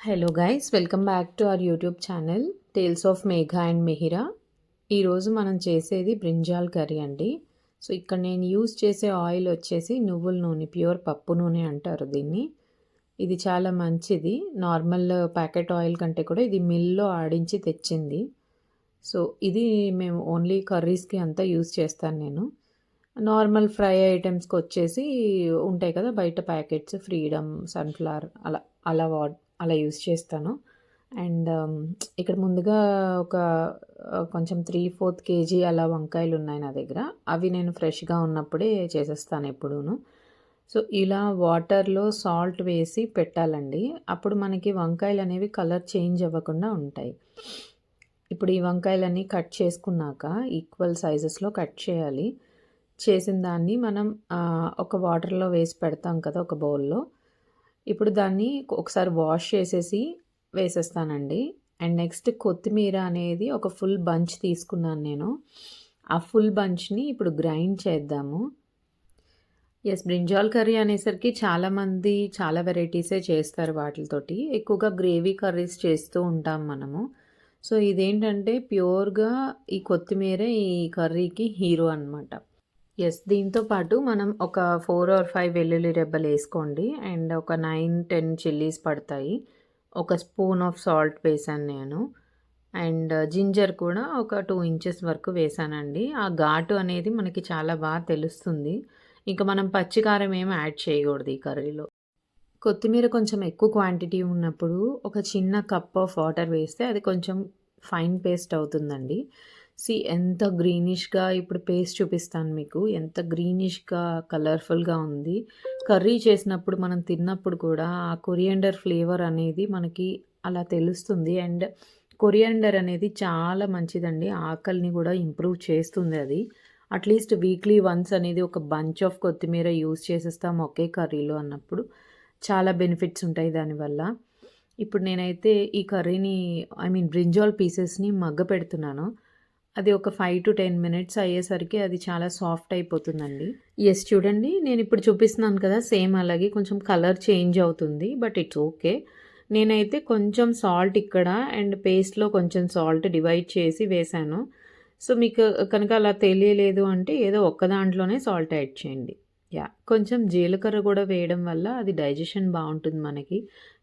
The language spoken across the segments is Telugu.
Hello guys, welcome back to our YouTube channel tales of Megha and Mehira. ఈరోజు మనం చేసేది బ్రింజాల్ కర్రీ అండి. సో ఇక్కడ నేను యూజ్ చేసే ఆయిల్ వచ్చేసి నువ్వుల నూనె, ప్యూర్ పప్పు నూనె అంటారు దీన్ని. ఇది చాలా మంచిది, నార్మల్ ప్యాకెట్ ఆయిల్ కంటే కూడా ఇది మిల్లో ఆడించి తెచ్చింది. సో ఇది మేము ఓన్లీ కర్రీస్కి అంతా యూజ్ చేస్తాను నేను. నార్మల్ ఫ్రై ఐటమ్స్కి వచ్చేసి ఉంటాయి కదా బయట ప్యాకెట్స్, ఫ్రీడమ్, సన్ఫ్లవర్ అలా అలా అలా యూస్ చేస్తాను. అండ్ ఇక్కడ ముందుగా ఒక కొంచెం 3/4 కేజీ అలా వంకాయలు ఉన్నాయి నా దగ్గర. అవి నేను ఫ్రెష్గా ఉన్నప్పుడే చేసేస్తాను ఎప్పుడూను. సో ఇలా వాటర్లో సాల్ట్ వేసి పెట్టాలండి, అప్పుడు మనకి వంకాయలు అనేవి కలర్ చేంజ్ అవ్వకుండా ఉంటాయి. ఇప్పుడు ఈ వంకాయలన్నీ కట్ చేసుకున్నాక ఈక్వల్ సైజెస్లో కట్ చేయాలి. చేసిన దాన్ని మనం ఒక వాటర్లో వేసి పెడతాం కదా ఒక బౌల్లో. ఇప్పుడు దాన్ని ఒకసారి వాష్ చేసేసి వేసేస్తానండి. అండ్ నెక్స్ట్ కొత్తిమీర అనేది ఒక ఫుల్ బంచ్ తీసుకున్నాను నేను. ఆ ఫుల్ బంచ్ని ఇప్పుడు గ్రైండ్ చేద్దాము. బ్రింజాల్ కర్రీ అనేసరికి చాలామంది చాలా వెరైటీసే చేస్తారు వాటితోటి. ఎక్కువగా గ్రేవీ కర్రీస్ చేస్తూ ఉంటాం మనము. సో ఇదేంటంటే ప్యూర్గా ఈ కొత్తిమీర ఈ కర్రీకి హీరో అనమాట. దీంతో పాటు మనం ఒక 4 or 5 వెల్లుల్లి రెబ్బలు వేసుకోండి. అండ్ ఒక 9-10 చిల్లీస్ పడతాయి. ఒక స్పూన్ ఆఫ్ సాల్ట్ వేసాను నేను. అండ్ జింజర్ కూడా ఒక 2 ఇంచెస్ వరకు వేసానండి. ఆ ఘాటు అనేది మనకి చాలా బాగా తెలుస్తుంది. ఇంకా మనం పచ్చికారం ఏమి యాడ్ చేయకూడదు ఈ కర్రీలో. కొత్తిమీర కొంచెం ఎక్కువ క్వాంటిటీ ఉన్నప్పుడు ఒక చిన్న కప్ ఆఫ్ వాటర్ వేస్తే అది కొంచెం ఫైన్ పేస్ట్ అవుతుందండి. ఎంత గ్రీనిష్గా, ఇప్పుడు పేస్ట్ చూపిస్తాను మీకు, ఎంత గ్రీనిష్గా కలర్ఫుల్గా ఉంది. కర్రీ చేసినప్పుడు మనం తిన్నప్పుడు కూడా ఆ కొరియాండర్ ఫ్లేవర్ అనేది మనకి అలా తెలుస్తుంది. అండ్ కొరియాండర్ అనేది చాలా మంచిదండి, ఆకలిని కూడా ఇంప్రూవ్ చేస్తుంది అది. అట్లీస్ట్ వీక్లీ వన్స్ అనేది ఒక బంచ్ ఆఫ్ కొత్తిమీర యూస్ చేసేస్తాం ఒకే కర్రీలో అన్నప్పుడు చాలా బెనిఫిట్స్ ఉంటాయి దానివల్ల. ఇప్పుడు నేనైతే ఈ కర్రీని బ్రింజాల్ పీసెస్ని మగ్గ పెడుతున్నాను. అది ఒక 5 to 10 మినిట్స్ అయ్యేసరికి అది చాలా సాఫ్ట్ అయిపోతుందండి. చూడండి, నేను ఇప్పుడు చూపిస్తున్నాను కదా, సేమ్ అలాగే కొంచెం కలర్ చేంజ్ అవుతుంది, బట్ ఇట్స్ ఓకే. నేనైతే కొంచెం సాల్ట్ ఇక్కడ అండ్ పేస్ట్లో కొంచెం సాల్ట్ డివైడ్ చేసి వేశాను. సో మీకు కనుక అలా తెలియలేదు అంటే ఏదో ఒక్క దాంట్లోనే సాల్ట్ యాడ్ చేయండి. కొంచెం జీలకర్ర కూడా వేయడం వల్ల అది డైజెషన్ బాగుంటుంది మనకి.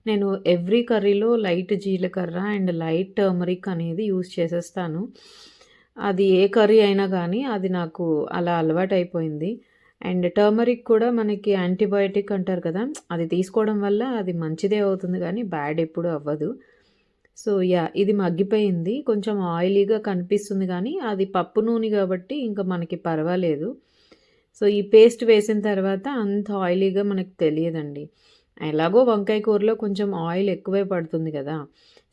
నేను ఎవ్రీ కర్రీలో లైట్ జీలకర్ర అండ్ లైట్ టర్మరిక్ అనేది యూస్ చేసేస్తాను. అది ఏ కర్రీ అయినా కానీ అది నాకు అలా అలవాటైపోయింది. అండ్ టర్మరిక్ కూడా మనకి యాంటీబయాటిక్ అంటారు కదా, అది తీసుకోవడం వల్ల అది మంచిదే అవుతుంది కానీ బ్యాడ్ ఎప్పుడు అవ్వదు. సో ఇది మగ్గిపోయింది, కొంచెం ఆయిలీగా కనిపిస్తుంది కానీ అది పప్పు నూనె కాబట్టి ఇంకా మనకి పర్వాలేదు. సో ఈ పేస్ట్ వేసిన తర్వాత అంత ఆయిలీగా మనకు తెలియదండి. ఎలాగో వంకాయ కూరలో కొంచెం ఆయిల్ ఎక్కువే పడుతుంది కదా,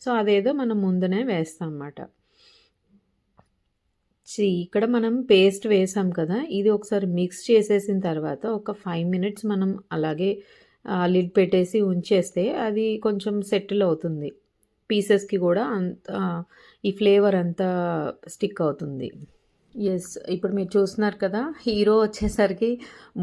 సో అదేదో మనం ముందునే వేస్తాం అన్నమాట. ఇక్కడ మనం పేస్ట్ వేసాం కదా, ఇది ఒకసారి మిక్స్ చేసేసిన తర్వాత ఒక 5 మినిట్స్ మనం అలాగే లిడ్ పెట్టేసి ఉంచేస్తే అది కొంచెం సెటిల్ అవుతుంది. పీసెస్కి కూడా అంత ఈ ఫ్లేవర్ అంతా స్టిక్ అవుతుంది. ఇప్పుడు మీరు చూస్తున్నారు కదా, హీరో వచ్చేసరికి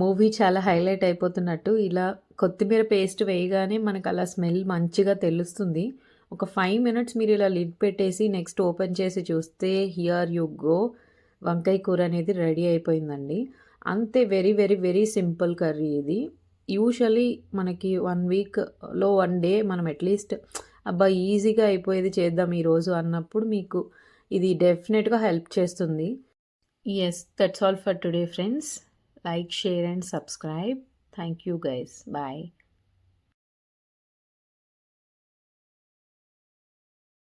మూవీ చాలా హైలైట్ అయిపోతున్నట్టు ఇలా కొత్తిమీర పేస్ట్ వేయగానే మనకు అలా స్మెల్ మంచిగా తెలుస్తుంది. ఒక 5 మినిట్స్ మీరు ఇలా లిడ్ పెట్టేసి నెక్స్ట్ ఓపెన్ చేసి చూస్తే హియర్ యు గో, వంకాయ కూర అనేది రెడీ అయిపోయిందండి. అంతే, very very very simple curry ఇది. యూజువలీ మనకి 1 వీక్లో 1 డే మనం అట్లీస్ట్ అబ్బా ఈజీగా అయిపోయేది చేద్దాం ఈరోజు అన్నప్పుడు మీకు ఇది డెఫినెట్గా హెల్ప్ చేస్తుంది. That's all for today friends. Like, share and subscribe. Thank you guys. Bye.